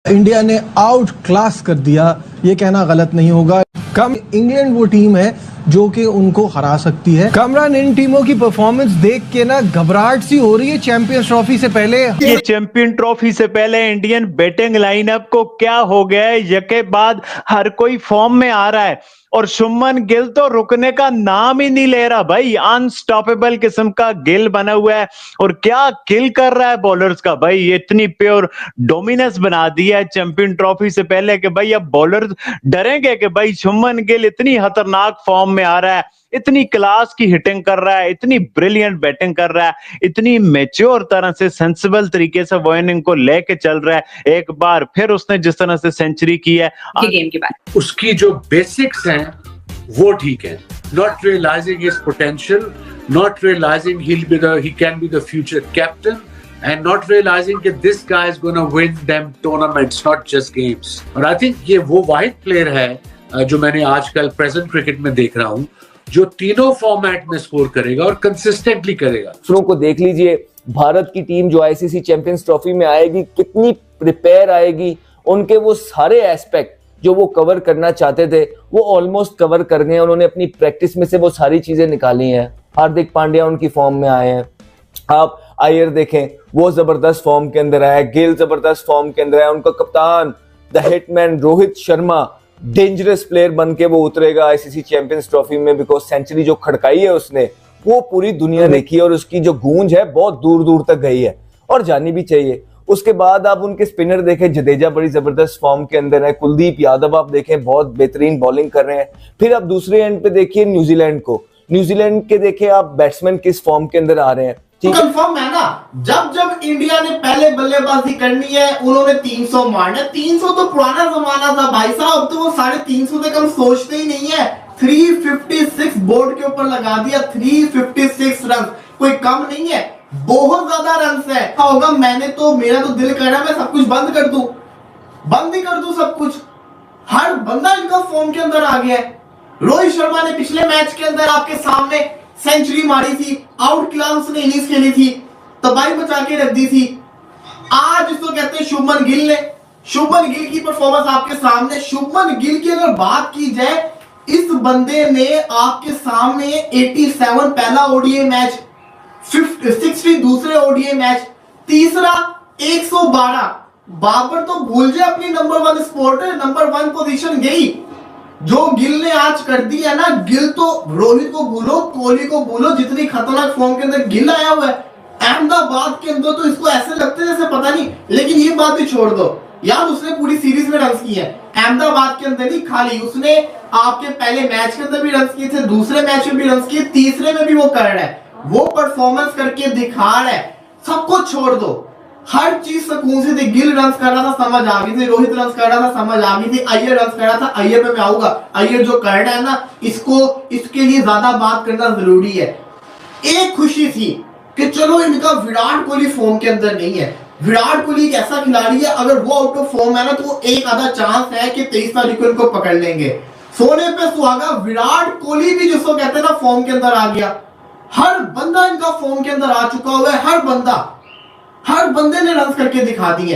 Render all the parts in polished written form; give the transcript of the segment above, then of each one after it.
India ने out class कर दिया, ये कहना गलत नहीं होगा। कम इंग्लैंड वो टीम है जो कि उनको हरा सकती है। कमरान, इन टीमों की परफॉर्मेंस देख के ना घबराहट सी हो रही है चैंपियंस ट्रॉफी से पहले। ये चैंपियन ट्रॉफी से पहले इंडियन बैटिंग लाइनअप को क्या हो गया है, यके बाद हर कोई फॉर्म में आ रहा है और शुभमन गिल तो रुकने का नाम ही नहीं ले रहा भाई। अनस्टॉपेबल किस्म का गिल बना हुआ है और क्या किल कर रहा है बॉलर्स का भाई। इतनी प्योर डोमिनेंस बना दिया है चैंपियन ट्रॉफी से पहले कि भाई अब बॉलर डरेंगे कि भाई शुभमन गिल इतनी खतरनाक फॉर्म में आ रहा है, इतनी क्लास की हिटिंग कर रहा है, इतनी ब्रिलियंट बैटिंग कर रहा है, इतनी मैच्योर तरह से सेंसिबल तरीके से वो इनिंग को लेके चल रहा है। एक बार फिर उसने जिस तरह से सेंचुरी की है, गेम के बाद उसकी जो बेसिक्स हैं वो ठीक है। Not realising his potential, not realising he can be the future captain, and not realizing that this guy is going to win them tournaments, not just games. और I think ये वो वाहिद प्लेयर है जो मैंने आजकल प्रेजेंट क्रिकेट में देख रहा हूँ जो तीनों फॉर्मेट में स्कोर करेगा और कंसिस्टेंटली करेगा। दूसरों को देख लीजिए, भारत की टीम जो आईसीसी चैंपियंस ट्रॉफी में आएगी कितनी प्रिपेयर आएगी। उनके वो सारे एस्पेक्ट जो वो कवर करना चाहते थे वो ऑलमोस्ट कवर कर गए। उन्होंने अपनी प्रैक्टिस में से वो सारी चीजें निकाली हैं। हार्दिक पांड्या उनकी फॉर्म में आए हैं। आप अय्यर देखें, वो जबरदस्त फॉर्म के अंदर आया। गिल जबरदस्त फॉर्म के अंदर आया। उनका कप्तान the hitman Rohit Sharma dangerous player बन के वो उतरेगा आईसीसी चैंपियंस ट्रॉफी में, बिकॉज सेंचुरी जो खड़काई है उसने वो पूरी दुनिया देखी और उसकी जो गूंज है बहुत दूर दूर तक गई है और जानी भी चाहिए। उसके बाद आप उनके स्पिनर देखें, जडेजा बड़ी जबरदस्त फॉर्म के अंदर है। कुलदीप यादव आप देखें बहुत बेहतरीन बॉलिंग कर रहे हैं। फिर आप दूसरे एंड पे देखिए न्यूजीलैंड को, न्यूजीलैंड के देखिए आप बैट्समैन किस फॉर्म के अंदर आ रहे हैं। तो कंफर्म है ना, जब इंडिया ने पहले बल्लेबाजी करनी है उन्होंने 300 मारना। 300 तो पुराना जमाना था भाई साहब, अब तो वो 350 तक हम सोचते ही नहीं है। 356 बोर्ड के ऊपर लगा दिया, 356 रन, कोई कम नहीं है, बहुत ज्यादा रन है। होगा मेरा तो दिल कर रहा है मैं सब कुछ बंद कर दूं, बंद ही कर दूं सब कुछ। हर बंदा इनका फॉर्म के अंदर आ गया है। रोहित शर्मा ने पिछले मैच के अंदर आपके सामने सेंचुरी मारी थी, आउट क्लास ने इनिंग्स खेली थी, तबाही बचा के रख दी थी। आज इसको कहते हैं शुभमन गिल ने, शुभमन गिल की परफॉर्मेंस आपके सामने। शुभमन गिल की अगर बात की जाए, इस बंदे ने आपके सामने 87 पहला ओडीआई मैच, 60 दूसरे ओडीआई मैच, तीसरा 112। बाबर तो भूल जाए अपनी नंबर 1 स्पोर्ट, नंबर 1 पोजीशन गई। जो गिल ने आज कर दी है ना, गिल तो रोहित को भूलो, कोहली को भूलो, जितनी खतरनाक फॉर्म के अंदर गिल आया हुआ है अहमदाबाद के अंदर, तो इसको ऐसे लगते हैं जैसे पता नहीं। लेकिन ये बात भी छोड़ दो यार, उसने पूरी सीरीज में रन किए हैं अहमदाबाद के अंदर ही। खाली उसने आपके पहले मैच के अंदर भी रन किए थे, दूसरे मैच में भी रन किए, तीसरे में भी वो कर रहा है, वो परफॉर्मेंस करके दिखा रहा है। सबको छोड़ दो, हर चीज सुकून से थी। गिल रन कर रहा था समझ आ गई थी, रोहित रन कर रहा था समझ आ गई थी, अय्यर रन कर रहा था, अय्यर पे मैं आऊंगा। अय्यर जो कर रहा है ना, इसके लिए ज्यादा बात करना जरूरी है। एक खुशी थी कि चलो इनका विराट कोहली फॉर्म के अंदर नहीं है। विराट कोहली एक ऐसा खिलाड़ी है, अगर वो आउट ऑफ फॉर्म है ना तो एक आधा चांस है कि 23 तारीख को इनको पकड़ लेंगे। सोने पे सुहागा, विराट कोहली भी जिसको कहते हैं ना फॉर्म के अंदर आ गया। हर बंदा इनका फॉर्म के अंदर आ चुका हुआ है, हर बंदे ने रन करके दिखा दिए।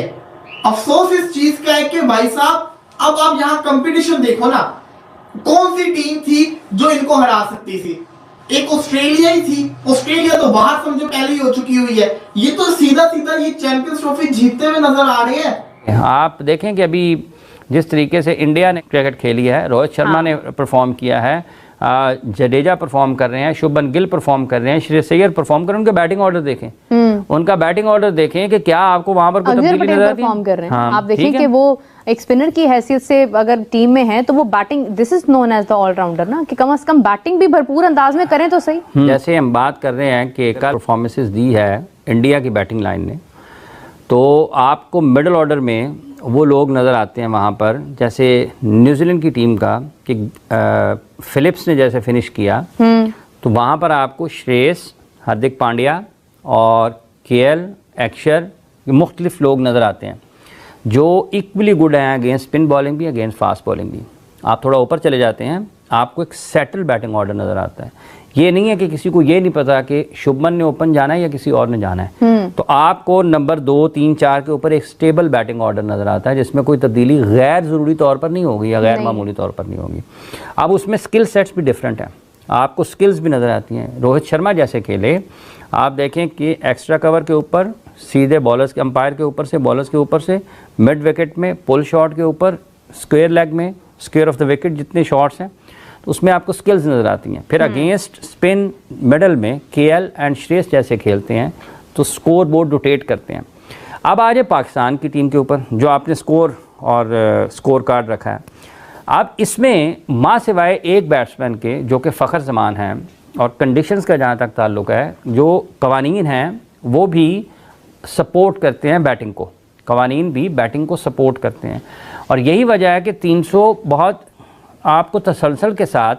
अफसोस इस चीज का है कि भाई साहब, अब आप यहाँ कंपटीशन देखो ना, कौन सी टीम थी जो इनको हरा सकती थी? एक ऑस्ट्रेलिया ही थी। ऑस्ट्रेलिया तो बाहर समझो पहले ही हो चुकी हुई है। ये तो सीधा ये चैंपियंस ट्रॉफी जीतते हुए नजर आ रहे हैं। आप देखें कि अभी जिस तरीके से इंडिया ने क्रिकेट खेली है, रोहित शर्मा ने परफॉर्म किया है, जडेजा परफॉर्म कर रहे हैं, शुभमन गिल परफॉर्म कर रहे हैं, श्रेयस अय्यर परफॉर्म कर रहे हैं। उनका बैटिंग ऑर्डर देखें, उनका बैटिंग ऑर्डर देखें कि क्या आपको वहां पर कोई तब्दीली नजर आती है? परफॉर्म कर रहे हैं। हाँ, आप देखें कि वो एक स्पिनर की हैसियत से अगर टीम में है तो वो batting, this is known as the allrounder ना, कि कम से कम बैटिंग भी भरपूर अंदाज में करें तो सही। जैसे हम बात कर रहे हैं कि कल परफॉर्मेंसेस दी है इंडिया की बैटिंग लाइन ने, तो आपको मिडल ऑर्डर में वो लोग नज़र आते हैं वहाँ पर, जैसे न्यूजीलैंड की टीम का कि फिलिप्स ने जैसे फिनिश किया, तो वहाँ पर आपको श्रेयस, हार्दिक पांड्या और केएल, अक्षर, मुख्तलिफ लोग नज़र आते हैं जो इक्वली गुड हैं अगेंस्ट स्पिन बॉलिंग भी, अगेंस्ट फास्ट बॉलिंग भी। आप थोड़ा ऊपर चले जाते हैं, आपको एक सेटल बैटिंग ऑर्डर नज़र आता है। ये नहीं है कि किसी को ये नहीं पता कि शुभमन ने ओपन जाना है या किसी और ने जाना है। तो आपको नंबर 2, 3, 4 के ऊपर एक स्टेबल बैटिंग ऑर्डर नज़र आता है जिसमें कोई तब्दीली गैर ज़रूरी तौर पर नहीं होगी या गैर मामूली तौर पर नहीं होगी। अब उसमें स्किल सेट्स भी डिफरेंट हैं, आपको स्किल्स भी नज़र आती हैं। रोहित शर्मा जैसे खेले, आप देखें कि एक्स्ट्रा कवर के ऊपर सीधे बॉलर्स के अंपायर के ऊपर से, बॉलर्स के ऊपर से, मिड विकेट में, पुल शॉट के ऊपर, स्क्वायर लेग में, स्क्वायर ऑफ द विकेट जितने शॉट्स हैं तो उसमें आपको स्किल्स नज़र आती हैं। फिर अगेंस्ट स्पिन मिडल में केएल एंड श्रेयस जैसे खेलते हैं तो स्कोर बोर्ड रोटेट करते हैं। अब आ जाए पाकिस्तान की टीम के ऊपर जो आपने स्कोर और स्कोर कार्ड रखा है। अब इसमें माँ सिवाय एक बैट्समैन के जो कि फ़खर जमान हैं और कंडीशंस का जहाँ तक ताल्लुक़ है, जो कवानीन हैं वो भी सपोर्ट करते हैं बैटिंग को, कवानीन भी बैटिंग को सपोर्ट करते हैं और यही वजह है कि 300 बहुत आपको तसलसल के साथ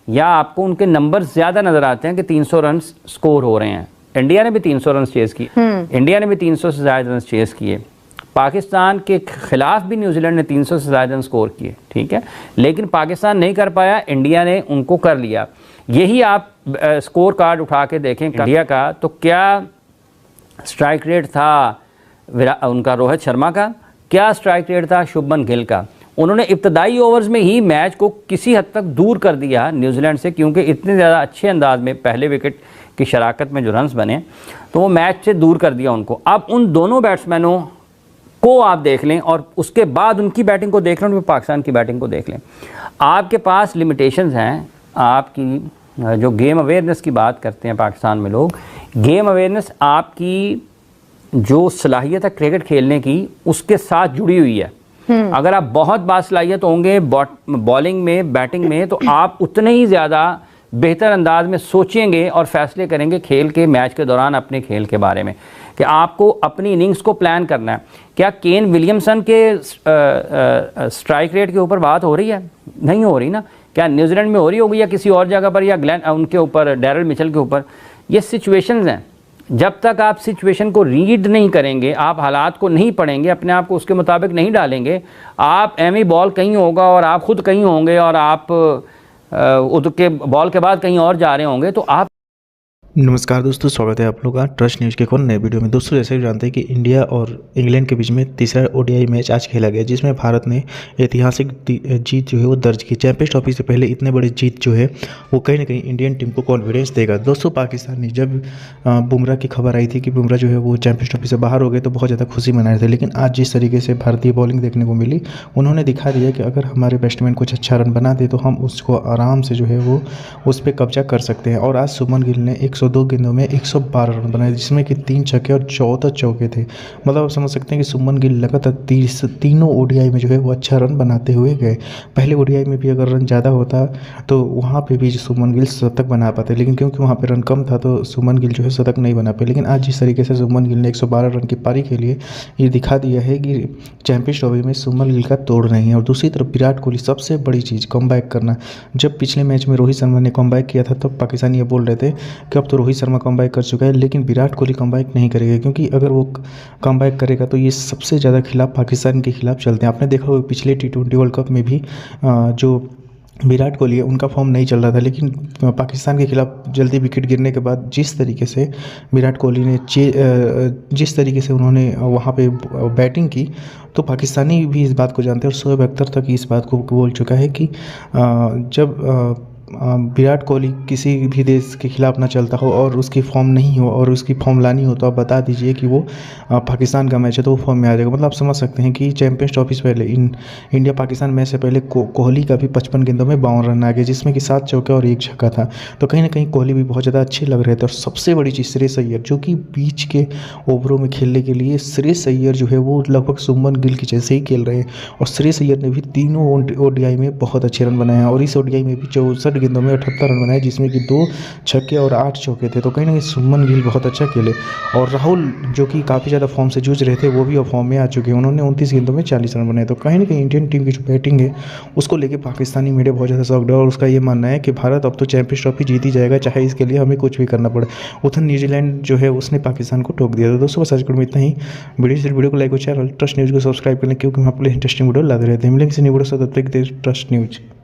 या आपको उनके नंबर ज़्यादा नज़र आते हैं कि 300 रन स्कोर हो रहे हैं। इंडिया ने भी 300 रन चेज़ किए, इंडिया ने भी 300 से ज़्यादा रन चेज़ किए, पाकिस्तान के ख़िलाफ़ भी न्यूजीलैंड ने 300 से ज़्यादा रन स्कोर किए, ठीक है, लेकिन पाकिस्तान नहीं कर पाया, इंडिया ने उनको कर लिया। यही आप स्कोर कार्ड उठा के देखें इंडिया का तो क्या स्ट्राइक रेट था उनका रोहित शर्मा का, क्या स्ट्राइक रेट था शुभमन गिल का। उन्होंने इब्तदाई ओवर्स में ही मैच को किसी हद तक दूर कर दिया न्यूजीलैंड से, क्योंकि इतने ज़्यादा अच्छे अंदाज में पहले विकेट की शराकत में जो रन्स बने तो वो मैच से दूर कर दिया उनको। अब उन दोनों बैट्समैनों को आप देख लें और उसके बाद उनकी बैटिंग को देख लें और पाकिस्तान की बैटिंग को देख लें, आपके पास लिमिटेशंस हैं। आपकी जो गेम अवेयरनेस की बात करते हैं पाकिस्तान में लोग, गेम अवेयरनेस आपकी जो सलाहियत है क्रिकेट खेलने की उसके साथ जुड़ी हुई है। अगर आप बहुत बासलाहियत होंगे बॉलिंग में, बैटिंग में, तो आप उतने ही ज़्यादा बेहतर अंदाज में सोचेंगे और फैसले करेंगे खेल के मैच के दौरान अपने खेल के बारे में कि आपको अपनी इनिंग्स को प्लान करना है। क्या केन विलियमसन के स्ट्राइक रेट के ऊपर बात हो रही है? नहीं हो रही ना। क्या न्यूजीलैंड में हो रही होगी या किसी और जगह पर या ग्लेन उनके ऊपर, डैरल मिचेल के ऊपर? ये सिचुएशंस हैं। जब तक आप सिचुएशन को रीड नहीं करेंगे, आप हालात को नहीं पढ़ेंगे, अपने आप को उसके मुताबिक नहीं डालेंगे, आप एमी बॉल कहीं होगा और आप ख़ुद कहीं होंगे और आप उसके बॉल के बाद कहीं और जा रहे होंगे, तो आप। नमस्कार दोस्तों, स्वागत है आप लोग का ट्रस्ट न्यूज़ के एक और नए वीडियो में। दोस्तों जैसे कि जानते हैं कि इंडिया और इंग्लैंड के बीच में तीसरा ओडीआई मैच आज खेला गया, जिसमें भारत ने ऐतिहासिक जीत जो है वो दर्ज की। चैंपियंस ट्रॉफी से पहले इतने बड़ी जीत जो है वो कहीं ना कहीं इंडियन टीम को कॉन्फिडेंस देगा। दोस्तों पाकिस्तान ने जब बुमराह की खबर आई थी कि बुमराह जो है वो चैंपियंस ट्रॉफी से बाहर हो गए तो बहुत ज़्यादा खुशी मना रहे थे, लेकिन आज जिस तरीके से भारतीय बॉलिंग देखने को मिली, उन्होंने दिखा दिया कि अगर हमारे बैट्समैन कुछ अच्छा रन बना दे तो हम उसको आराम से जो है वो उस पर कब्जा कर सकते हैं। और आज शुभमन गिल ने 102 गेंदों में 112 रन बनाए, जिसमें कि 3 छक्के और 14 चौके थे। मतलब आप समझ सकते हैं कि शुभमन गिल लगातार तीनों ओडीआई में जो है वो अच्छा रन बनाते हुए गए। पहले ओडीआई में भी अगर रन ज़्यादा होता तो वहाँ पे भी शुभमन गिल शतक बना पाते, लेकिन क्योंकि वहाँ पे रन कम था तो शुभमन गिल जो है शतक नहीं बना पाए। लेकिन आज जिस तरीके से शुभमन गिल ने 112 रन की पारी के लिए ये दिखा दिया है कि चैंपियंस ट्रॉफी में शुभमन गिल का तोड़ नहीं है। और दूसरी तरफ विराट कोहली, सबसे बड़ी चीज़ कमबैक करना। जब पिछले मैच में रोहित शर्मा ने कमबैक किया था तो पाकिस्तानी ये बोल रहे थे कि अब तो रोहित शर्मा कमबैक कर चुका है, लेकिन विराट कोहली कमबैक नहीं करेगा, क्योंकि अगर वो कमबैक करेगा तो ये सबसे ज़्यादा खिलाफ पाकिस्तान के खिलाफ चलते हैं। आपने देखा होगा पिछले T20 वर्ल्ड कप में भी जो विराट कोहली है उनका फॉर्म नहीं चल रहा था, लेकिन पाकिस्तान के खिलाफ जल्दी विकेट गिरने के बाद जिस तरीके से विराट कोहली ने जिस तरीके से उन्होंने वहाँ पे बैटिंग की, तो पाकिस्तानी भी इस बात को जानते हैं और शोएब अख्तर तक इस बात को बोल चुका है कि जब विराट कोहली किसी भी देश के खिलाफ ना चलता हो और उसकी फॉर्म नहीं हो और उसकी फॉर्म लानी हो तो आप बता दीजिए कि वो पाकिस्तान का मैच है तो वो फॉर्म में आ जाएगा। मतलब आप समझ सकते हैं कि चैंपियंस ट्रॉफी से पहले इंडिया पाकिस्तान मैच से पहले कोहली का भी 55 गेंदों में 52 रन आ गए, जिसमें कि 7 चौके और 1 छक्का था। तो कहीं ना कहीं कोहली भी बहुत ज़्यादा अच्छे लग रहे थे। और सबसे बड़ी चीज़ श्रेयस अय्यर, जो कि बीच के ओवरों में खेलने के लिए श्रेयस अय्यर जो है वो लगभग शुभमन गिल की जैसे ही खेल रहे हैं। और श्रेयस अय्यर ने भी तीनों ओडीआई में बहुत अच्छे रन बनाए हैं और इस ओडीआई में भी 64 गेंदों में 78 रन बनाए, जिसमें कि 2 छक्के और 8 चौके थे। तो कहीं ना कहीं शुभमन गिल बहुत अच्छा खेले। और राहुल जो कि काफ़ी ज़्यादा फॉर्म से जूझ रहे थे वो भी अब फॉर्म में आ चुके हैं, उन्होंने 29 गेंदों में 40 रन बनाए। तो कहीं ना कहीं इंडियन टीम की जो बैटिंग है उसको लेकर पाकिस्तानी मीडिया बहुत ज़्यादा शॉक्ड है और उसका ये मानना है कि भारत अब तो चैंपियंस ट्रॉफी जीत ही जाएगा, चाहे इसके लिए हमें कुछ भी करना पड़े। उधर न्यूजीलैंड जो है उसने पाकिस्तान को टोक दिया। तो दोस्तों बस आज में इतना ही। वीडियो को लाइक और चैनल ट्रस्ट न्यूज़ को सब्सक्राइब करें, क्योंकि हम आपको इंटरेस्टिंग वीडियो लाते रहते हैं। मिलेंगे किसी वीडियो से, तब तक ट्रस्ट न्यूज़।